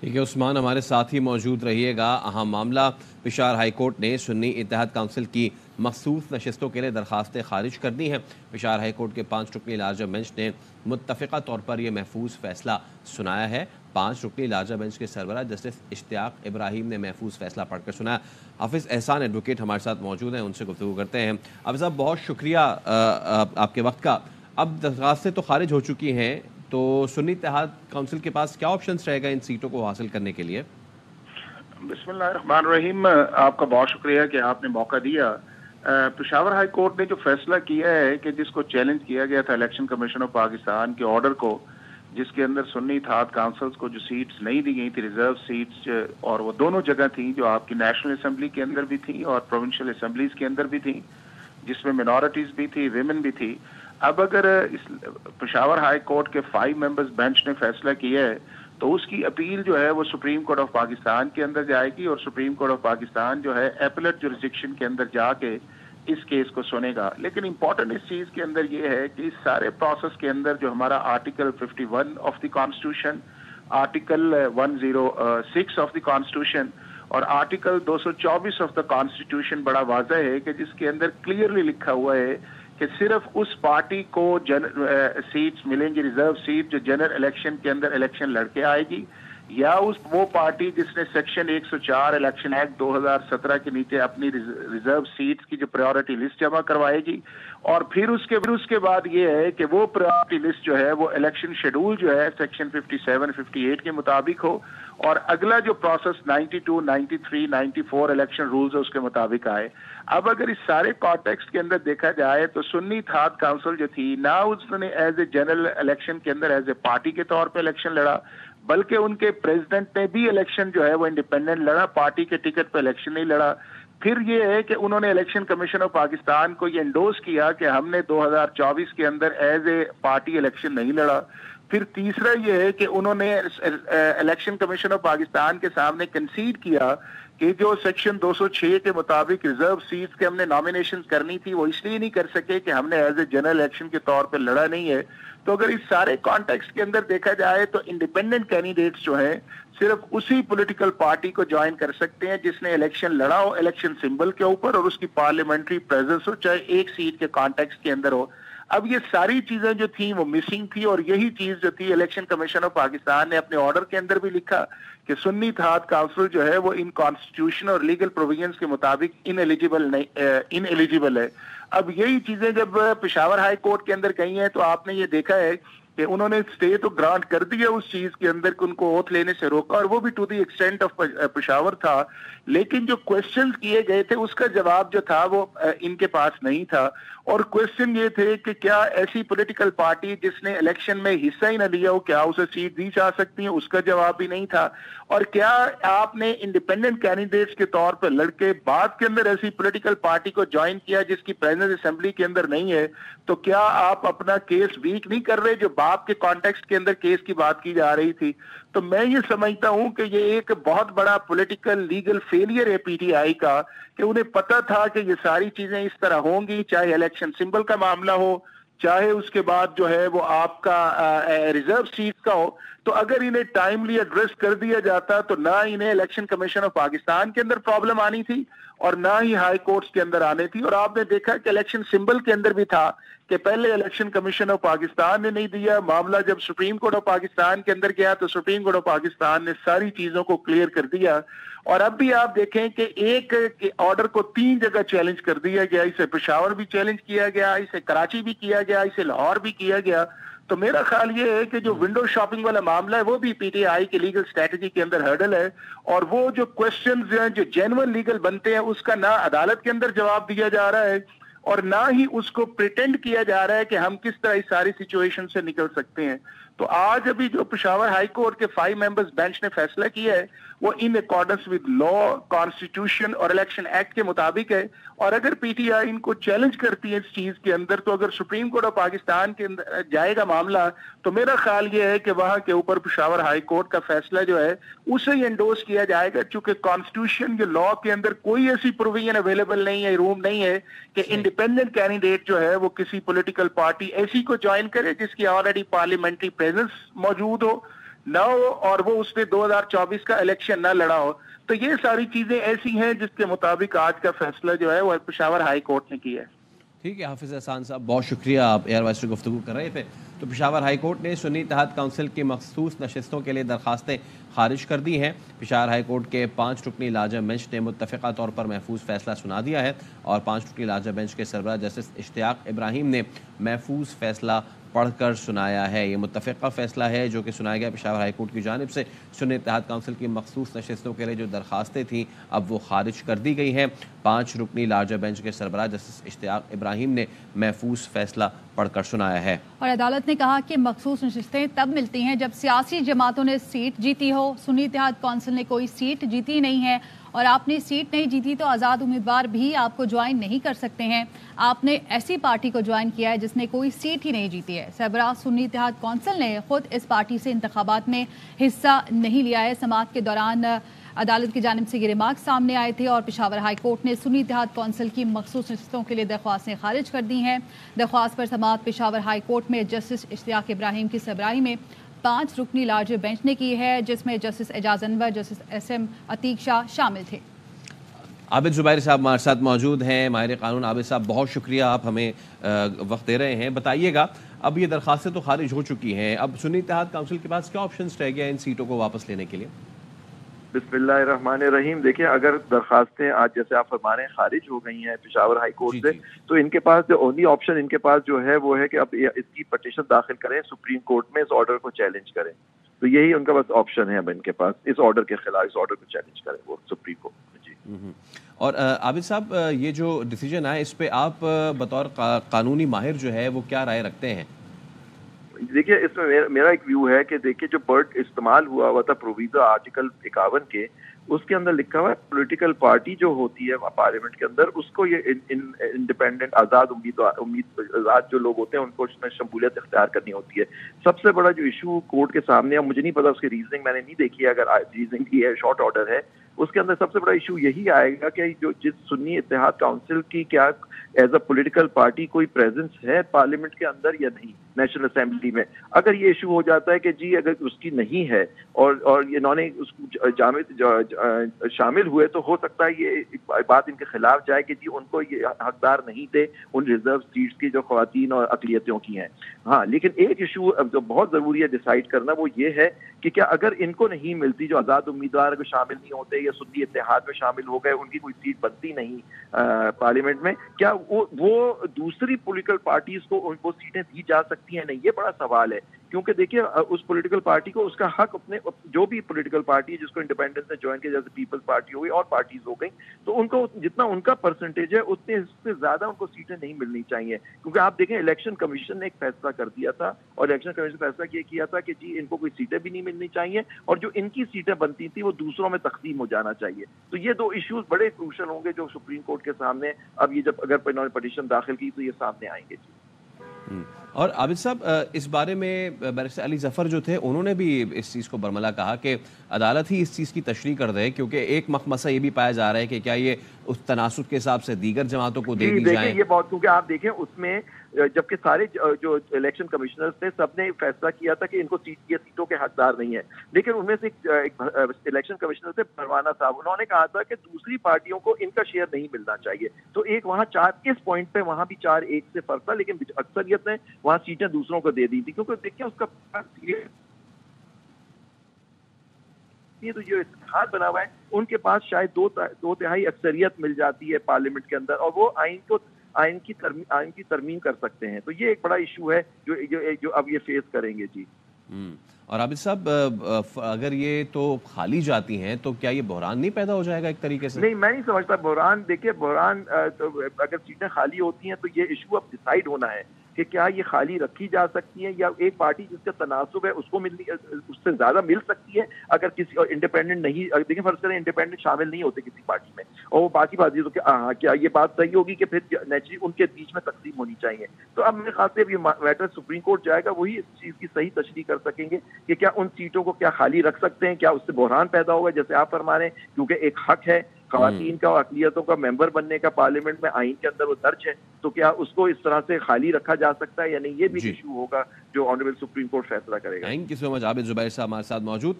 ٹھیک ہے عثمان، ہمارے ساتھ ہی موجود رہیے گا۔ اہم معاملہ، پشاور ہائی کورٹ نے سنی اتحاد کونسل کی مخصوص نشستوں کے لیے درخواستیں خارج کر دی ہیں۔ پشاور ہائی کورٹ کے 5 رکنی لارجر بینچ نے متفقہ طور پر یہ محفوظ فیصلہ سنایا ہے۔ 5 رکنی لارجر بینچ کے سربراہ جسٹس اشتیاق ابراہیم نے محفوظ فیصلہ پڑھ کر سنایا۔ حافظ احسان ایڈوکیٹ ہمارے ساتھ موجود ہیں، ان سے گفتگو کرتے ہیں۔ حافظ صاحب، بہت شکریہ آپ کے وقت کا۔ اب درخواستیں تو خارج ہو چکی ہیں، تو سنی اتحاد کونسل کے پاس کیا آپشنز رہے گا ان سیٹوں کو حاصل کرنے کے لیے؟ بسم اللہ الرحمن الرحیم، آپ کا بہت شکریہ کہ آپ نے موقع دیا۔ پشاور ہائی کورٹ نے جو فیصلہ کیا ہے کہ جس کو چیلنج کیا گیا تھا الیکشن کمیشن آف پاکستان کے آرڈر کو، جس کے اندر سنی اتحاد کونسلز کو جو سیٹس نہیں دی گئی تھی، ریزرو سیٹس، اور وہ دونوں جگہ تھیں جو آپ کی نیشنل اسمبلی کے اندر بھی تھیں اور پروونشل اسمبلیز کے اندر بھی تھیں، جس میں منورٹیز بھی تھی، ویمن بھی تھی۔ اب اگر اس پشاور ہائی کورٹ کے 5 ممبرز بینچ نے فیصلہ کیا ہے تو اس کی اپیل جو ہے وہ سپریم کورٹ آف پاکستان کے اندر جائے گی، اور سپریم کورٹ آف پاکستان جو ہے ایپلیٹ جورسڈکشن کے اندر جا کے اس کیس کو سنے گا۔ لیکن امپورٹنٹ اس چیز کے اندر یہ ہے کہ اس سارے پروسیس کے اندر جو ہمارا article 51 of the constitution, article 106 of the constitution اور آرٹیکل 224 آف دا کانسٹیٹیوشن بڑا واضح ہے کہ جس کے اندر کلیئرلی لکھا ہوا ہے کہ صرف اس پارٹی کو سیٹس ملیں گی، ریزرو سیٹ، جو جنرل الیکشن کے اندر الیکشن لڑ کے آئے گی، یا وہ پارٹی جس نے سیکشن 104 الیکشن ایکٹ 2017 کے نیچے اپنی ریزرو سیٹس کی جو پریورٹی لسٹ جمع کروائے گی، اور پھر اس کے بعد یہ ہے کہ وہ پریورٹی لسٹ جو ہے وہ الیکشن شیڈول جو ہے سیکشن 57 58 کے مطابق ہو، اور اگلا جو پروسیس 92 93 94 الیکشن رولز ہے اس کے مطابق آئے۔ اب اگر اس سارے کانٹیکسٹ کے اندر دیکھا جائے تو سنی اتحاد کونسل جو تھی، نہ اس نے ایز اے جنرل الیکشن کے اندر ایز اے پارٹی کے طور پہ الیکشن لڑا، بلکہ ان کے پریزیڈنٹ نے بھی الیکشن جو ہے وہ انڈیپینڈنٹ لڑا، پارٹی کے ٹکٹ پہ الیکشن نہیں لڑا۔ پھر یہ ہے کہ انہوں نے الیکشن کمیشن آف پاکستان کو یہ انڈوز کیا کہ ہم نے 2024 کے اندر ایز اے پارٹی الیکشن نہیں لڑا۔ پھر تیسرا یہ ہے کہ انہوں نے الیکشن کمیشن آف پاکستان کے سامنے کنسیڈ کیا کہ جو سیکشن 206 کے مطابق ریزرو سیٹس کے ہم نے نامینیشن کرنی تھی وہ اس لیے نہیں کر سکے کہ ہم نے ایز اے جنرل الیکشن کے طور پہ لڑا نہیں ہے۔ تو اگر اس سارے کانٹیکسٹ کے اندر دیکھا جائے تو انڈیپینڈنٹ کینڈیڈیٹس جو ہیں صرف اسی پولیٹیکل پارٹی کو جوائن کر سکتے ہیں جس نے الیکشن لڑا ہو الیکشن سمبل کے اوپر اور اس کی پارلیمنٹری پریزنس ہو، چاہے ایک سیٹ کے کانٹیکسٹ کے اندر ہو۔ اب یہ ساری چیزیں جو تھیں وہ مسنگ تھی، اور یہی چیز جو تھی الیکشن کمیشن آف پاکستان نے اپنے آرڈر کے اندر بھی لکھا کہ سنی اتحاد کونسل جو ہے وہ ان کانسٹیٹیوشن اور لیگل پروویژنز کے مطابق ان ایلیجیبل ہے۔ اب یہی چیزیں جب پشاور ہائی کورٹ کے اندر گئی ہیں تو آپ نے یہ دیکھا ہے کہ انہوں نے اسٹے تو گرانٹ کر دیا اس چیز کے اندر کہ ان کو اوتھ لینے سے روکا، اور وہ بھی to the extent of Peshawar تھا، لیکن جو کوشچنز کیے گئے تھے اس کا جواب جو تھا وہ ان کے پاس نہیں تھا۔ اور کوشچن یہ تھے کہ کیا ایسی پولیٹیکل پارٹی جس نے الیکشن میں حصہ ہی نہ لیا ہو کیا اسے سیٹ دی جا سکتی ہے، اس کا جواب بھی نہیں تھا۔ اور کیا آپ نے انڈیپینڈنٹ کینڈیڈیٹس کے طور پر لڑکے بعد کے اندر ایسی پولیٹیکل پارٹی کو جوائن کیا جس کی پریزنس اسمبلی کے اندر نہیں ہے، تو کیا آپ اپنا کیس ویک نہیں کر رہے جو باپ کے کانٹیکسٹ کے اندر کیس کی بات کی جا رہی تھی؟ تو میں یہ سمجھتا ہوں کہ یہ ایک بہت بڑا پولیٹیکل لیگل فیلئر ہے پی ٹی آئی کا، کہ انہیں پتا تھا کہ یہ ساری چیزیں اس طرح ہوں گی، چاہے الیکشن سمبل کا معاملہ ہو، چاہے اس کے بعد جو ہے وہ آپ کا ریزرو سیٹ کا ہو۔ تو اگر انہیں ٹائملی ایڈریس کر دیا جاتا تو نہ انہیں الیکشن کمیشن آف پاکستان کے اندر پرابلم آنی تھی اور نہ ہی ہائی کورٹس کے اندر آنے تھی۔ اور آپ نے دیکھا کہ الیکشن سمبل کے اندر بھی تھا کہ پہلے الیکشن کمیشن آف پاکستان نے نہیں دیا، معاملہ جب سپریم کورٹ آف پاکستان کے اندر گیا تو سپریم کورٹ آف پاکستان نے ساری چیزوں کو کلیئر کر دیا۔ اور اب بھی آپ دیکھیں کہ ایک آرڈر کو 3 جگہ چیلنج کر دیا گیا، اسے پشاور بھی چیلنج کیا گیا، اسے کراچی بھی کیا گیا، اسے لاہور بھی کیا گیا۔ تو میرا خیال یہ ہے کہ جو ونڈو شاپنگ والا معاملہ ہے وہ بھی پی ٹی آئی کی لیگل اسٹریٹجی کے اندر ہرڈل ہے، اور وہ جو کوشچنز ہیں جو جینوئن لیگل بنتے ہیں اس کا نہ عدالت کے اندر جواب دیا جا رہا ہے اور نہ ہی اس کو پریٹینڈ کیا جا رہا ہے کہ ہم کس طرح اس ساری سچویشن سے نکل سکتے ہیں۔ تو آج ابھی جو پشاور ہائی کورٹ کے 5 ممبرز بینچ نے فیصلہ کیا ہے وہ in accordance with law, constitution اور الیکشن ایکٹ کے مطابق ہے۔ اور اگر پی ٹی آئی ان کو چیلنج کرتی ہے اس چیز کے اندر، تو اگر سپریم کورٹ آف پاکستان کے اندر جائے گا معاملہ تو میرا خیال یہ ہے کہ وہاں کے اوپر پشاور ہائی کورٹ کا فیصلہ جو ہے اسے ہی انڈوز کیا جائے گا، چونکہ کانسٹیٹیوشن کے لا کے اندر کوئی ایسی پروویژن اویلیبل نہیں ہے، روم نہیں ہے کہ انڈیپینڈنٹ کینڈیڈیٹ جو ہے وہ کسی پولیٹیکل پارٹی ایسی کو جوائن کرے جس کی آلریڈی پارلیمنٹری پریزنس موجود ہو، ना हो और वो उसने 2024 का इलेक्शन ना लड़ा हो। तो ये सारी चीजें ऐसी हैं जिसके मुताबिक आज का फैसला जो है वो पेशावर हाई कोर्ट ने किया है। ठीक है हाफिज एहसान साहब, बहुत शुक्रिया, आप एयर वाइस से गुफ्तगू कर रहे थे। तो पेशावर हाई कोर्ट ने सुन्नी इत्तेहाद काउंसिल की मखसूस नशस्तों के लिए दरखास्तें खारिज कर दी हैं। पेशावर हाई कोर्ट के 5 रुकनी लार्जर बेंच ने मुत्तफ़िक़ा तौर पर महफूज फैसला सुना दिया है और 5 रुकनी लार्जर बेंच के सरबराह जस्टिस इश्तियाक इब्राहिम ने महफूज फैसला पढ़कर सुनाया है। ये मुत्तफ़िक़ा फ़ैसला है जो कि सुनाया गया पेशावर हाई कोर्ट की जानिब से। सुन्नी इत्तेहाद काउंसिल की मखसूस नशस्तों के लिए जो दरखास्तें थीं अब वो खारिज कर दी गई हैं। 5 रुकनी लार्जर बेंच के सरबराह जस्टिस इश्तियाक इब्राहिम ने महफूज फैसला पढ़कर सुनाया है। और अदालत ने कहा कि मखसूस नशस्तें तब मिलती हैं जब सियासी जमातों ने सीट जीती हो। सुन्नी इत्तेहाद काउंसिल ने कोई सीट जीती नहीं है और आपने सीट नहीं जीती तो आज़ाद उम्मीदवार भी आपको ज्वाइन नहीं कर सकते हैं। आपने ऐसी पार्टी को ज्वाइन किया है जिसने कोई सीट ही नहीं जीती है। सरबराह सुन्नी इत्तेहाद काउंसिल ने खुद इस पार्टी से इंतखाबात में हिस्सा नहीं लिया है। समाअत के दौरान अदालत की जानिब से ये रिमार्क सामने आए थे और पेशावर हाई कोर्ट ने सुन्नी इत्तेहाद काउंसिल की मखसूस नशस्तों के लिए दरख्वास्तें खारिज कर दी हैं। दरख्वास्त पर समाअत पेशावर हाई कोर्ट में जस्टिस इश्तियाक इब्राहिम की सरबराही में 5 रुकनी लार्जर बेंच ने की है, जिसमें justice Ejaz Anwar, justice SM Atiq Shah शामिल थे। आबिद जुबैर साहब हमारे साथ मौजूद हैं। माहिर कानून आबिद साहब, बहुत शुक्रिया, आप हमें वक्त दे रहे हैं। बताइएगा, अब ये दरखास्तें तो खारिज हो चुकी हैं, अब सुन्नी इत्तेहाद काउंसिल के पास क्या ऑप्शंस रह गया इन सीटों को वापस लेने के लिए? बिस्मिल्लाहिर्रहमानिर्रहीम। देखिए, अगर दरखास्तें आज जैसे आप फरमा रहे हैं खारिज हो गई हैं पेशावर हाई कोर्ट से, तो इनके पास जो ओनली ऑप्शन इनके पास जो है वो है कि अब इसकी पटिशन दाखिल करें सुप्रीम कोर्ट में, इस ऑर्डर को चैलेंज करें। तो यही उनका बस ऑप्शन है अब इनके पास, इस ऑर्डर के खिलाफ इस ऑर्डर को चैलेंज करें वो सुप्रीम कोर्ट में। जी। और आबिद साहब, ये जो डिसीजन आया इस पे आप बतौर कानूनी माहिर जो है वो क्या राय रखते हैं? देखिए, इसमें मेरा एक व्यू है कि देखिए जो वर्ड इस्तेमाल हुआ था प्रोविजो आर्टिकल 51 के, उसके अंदर लिखा हुआ है पॉलिटिकल पार्टी जो होती है पार्लियामेंट के अंदर, उसको ये इंडिपेंडेंट आज़ाद आज़ाद जो लोग होते हैं उनको उसमें शमूलियत इख्तियार करनी होती है। सबसे बड़ा जो इशू कोर्ट के सामने है, मुझे नहीं पता उसकी रीजनिंग मैंने नहीं देखी है, अगर रीजनिंग की है, शॉर्ट ऑर्डर है, उसके अंदर सबसे बड़ा इशू यही आएगा कि जो जिस सुन्नी इत्तेहाद काउंसिल की क्या एज अ पॉलिटिकल पार्टी कोई प्रेजेंस है पार्लियामेंट के अंदर या नहीं, नेशनल असेंबली में। अगर ये इशू हो जाता है कि जी अगर उसकी नहीं है और इन्होंने उसको शामिल हुए, तो हो सकता है ये बात इनके खिलाफ जाए कि जी उनको ये हकदार नहीं थे उन रिजर्व सीट्स की जो ख्वातीन और अकलियतों की हैं। हाँ, लेकिन एक इशू जो बहुत जरूरी है डिसाइड करना, वो ये है कि क्या अगर इनको नहीं मिलती, जो आज़ाद उम्मीदवार अगर शामिल नहीं होते या सुन्नी इत्तेहाद में शामिल हो गए, उनकी कोई सीट बनती नहीं पार्लियामेंट में, क्या वो दूसरी पॉलिटिकल पार्टीज को वो सीटें दी जा सकती हैं? नहीं, ये बड़ा सवाल है। क्योंकि देखिए उस पॉलिटिकल पार्टी को उसका हक अपने जो भी पॉलिटिकल पार्टी है जिसको इंडिपेंडेंस ने ज्वाइन किया, जैसे पीपल्स पार्टी हो गई और पार्टीज हो गई, तो उनको जितना उनका परसेंटेज है उतने से ज्यादा उनको सीटें नहीं मिलनी चाहिए। क्योंकि आप देखें इलेक्शन कमीशन ने एक फैसला कर दिया था और इलेक्शन कमीशन ने फैसला ये किया था कि जी इनको कोई सीटें भी नहीं मिलनी चाहिए और जो इनकी सीटें बनती थी वो दूसरों में तकसीम हो जाना चाहिए। तो ये दो इश्यूज बड़े क्रूशल होंगे जो सुप्रीम कोर्ट के सामने अब ये जब अगर इन्होंने पटिशन दाखिल की तो ये सामने आएंगे। जी। और आबिद साहब, इस बारे में बैरिस्टर अली जफर जो थे उन्होंने भी इस चीज़ को बरमला कहा कि अदालत ही इस चीज़ की तशरीह कर दे, क्योंकि एक मखमसा ये भी पाया जा रहा है कि क्या ये उस तनासुब के हिसाब से दीगर जमातों को दे दी जाए। ये बहुत, क्योंकि आप देखें उसमें जबकि सारे जो इलेक्शन कमिश्नर्स थे सबने फैसला किया था कि इनको सीटों के हकदार नहीं है, लेकिन उनमें से एक इलेक्शन कमिश्नर थे परवाना साहब, उन्होंने कहा था कि दूसरी पार्टियों को इनका शेयर नहीं मिलना चाहिए। तो एक वहाँ 4 इस पॉइंट पे वहाँ भी 4-1 से फर्क था, लेकिन अक्सरियत ने वहाँ सीटें दूसरों को दे दी थी, क्योंकि देखिए उसका ये तो जो इत्तेहाद बना हुआ है उनके पास शायद दो तिहाई अक्सरियत मिल जाती है पार्लियामेंट के अंदर और वो आइन की तरमीम कर सकते हैं। तो ये एक बड़ा इशू है जो अब ये फेस करेंगे। जी। और आबिद साहब, अगर ये तो खाली जाती हैं तो क्या ये बहरान नहीं पैदा हो जाएगा एक तरीके से? नहीं, मैं नहीं समझता बहरान। देखिए बहरान तो अगर सीटें खाली होती हैं तो ये इशू अब डिसाइड होना है कि क्या ये खाली रखी जा सकती है या एक पार्टी जिसका तनासुब है उसको उससे ज्यादा मिल सकती है। अगर किसी इंडिपेंडेंट नहीं, देखिए फर्ज करें इंडिपेंडेंट शामिल नहीं होते किसी पार्टी में और वो बाकी पार्टी तो क्या ये बात सही होगी कि फिर नेचुरली उनके बीच में तकसीम होनी चाहिए। तो अब मेरे ख्याल से ये मैटर सुप्रीम कोर्ट जाएगा, वही इस चीज की सही तशरीह कर सकेंगे कि क्या उन सीटों को क्या खाली रख सकते हैं, क्या उससे बहरान पैदा होगा जैसे आप फरमा रहे हैं, क्योंकि एक हक है खवातीन का और अक़लियतों का मेंबर बनने का पार्लियामेंट में, आइन के अंदर वो दर्ज है। تو کیا اس کو اس طرح سے خالی رکھا جا سکتا ہے یا نہیں، یہ بھی جی ایشو ہوگا جو آنریبل سپریم کورٹ فیصلہ کرے گا۔ تھینک یو سو مچ عابد زبیر صاحب ہمارے ساتھ موجود تھے۔